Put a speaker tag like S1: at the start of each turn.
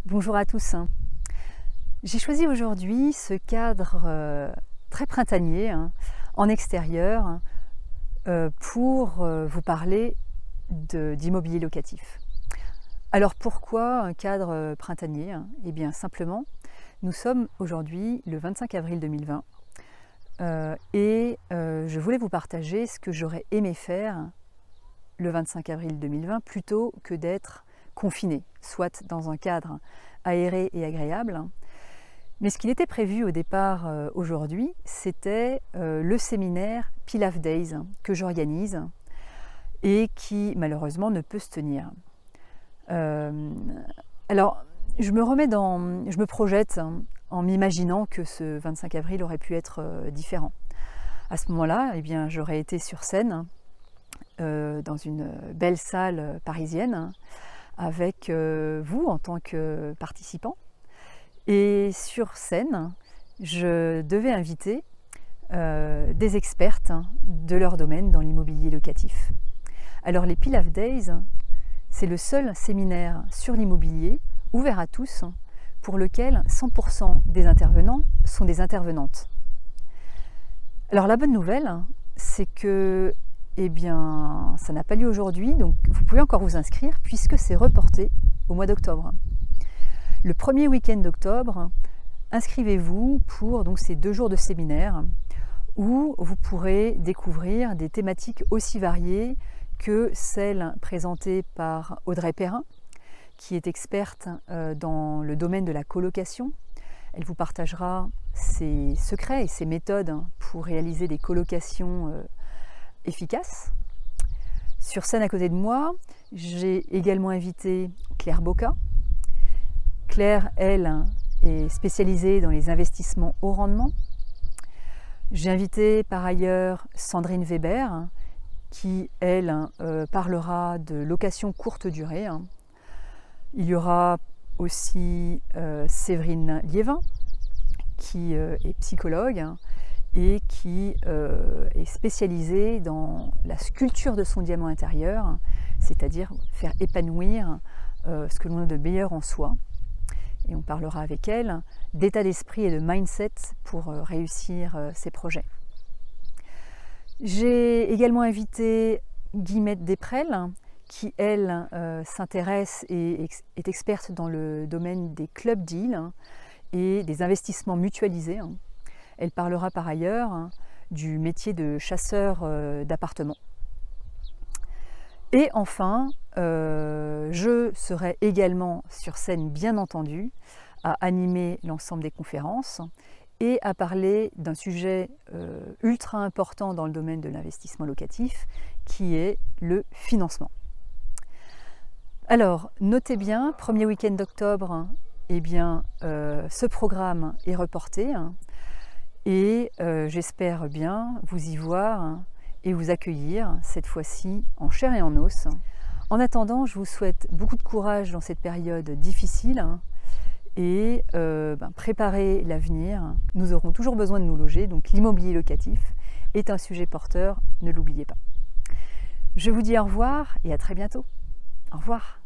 S1: Bonjour à tous. J'ai choisi aujourd'hui ce cadre très printanier en extérieur pour vous parler d'immobilier locatif. Alors pourquoi un cadre printanier? Eh bien simplement, nous sommes aujourd'hui le 25 avril 2020 et je voulais vous partager ce que j'aurais aimé faire le 25 avril 2020 plutôt que d'être confiné, soit dans un cadre aéré et agréable. Mais ce qui était prévu au départ aujourd'hui, c'était le séminaire Pilaf Days que j'organise et qui malheureusement ne peut se tenir. Alors, je me projette en m'imaginant que ce 25 avril aurait pu être différent. À ce moment-là, eh bien, j'aurais été sur scène dans une belle salle parisienne avec vous en tant que participants. Et sur scène, je devais inviter des expertes de leur domaine dans l'immobilier locatif. Alors les Pilaf Days, c'est le seul séminaire sur l'immobilier ouvert à tous pour lequel 100% des intervenants sont des intervenantes. Alors la bonne nouvelle, c'est que eh bien, ça n'a pas lieu aujourd'hui, donc vous pouvez encore vous inscrire puisque c'est reporté au mois d'octobre. Le premier week-end d'octobre, inscrivez-vous pour donc, ces 2 jours de séminaire où vous pourrez découvrir des thématiques aussi variées que celles présentées par Audrey Perrin, qui est experte dans le domaine de la colocation. Elle vous partagera ses secrets et ses méthodes pour réaliser des colocations efficace. Sur scène à côté de moi, j'ai également invité Claire Boca. Claire, elle, est spécialisée dans les investissements haut rendement. J'ai invité par ailleurs Sandrine Weber, qui, elle, parlera de location courte durée. Il y aura aussi Séverine Liévin, qui est psychologue et qui est spécialisée dans la sculpture de son diamant intérieur, c'est-à-dire faire épanouir ce que l'on a de meilleur en soi. Et on parlera avec elle d'état d'esprit et de mindset pour réussir ses projets. J'ai également invité Guillemette Després, qui, elle, s'intéresse et est experte dans le domaine des club deals et des investissements mutualisés. Elle parlera par ailleurs du métier de chasseur d'appartements. Et enfin, je serai également sur scène, bien entendu, à animer l'ensemble des conférences et à parler d'un sujet ultra important dans le domaine de l'investissement locatif, qui est le financement. Alors, notez bien, premier week-end d'octobre, eh bien, ce programme est reporté. Et j'espère bien vous y voir et vous accueillir, cette fois-ci en chair et en os. En attendant, je vous souhaite beaucoup de courage dans cette période difficile et préparez l'avenir. Nous aurons toujours besoin de nous loger, donc l'immobilier locatif est un sujet porteur, ne l'oubliez pas. Je vous dis au revoir et à très bientôt. Au revoir.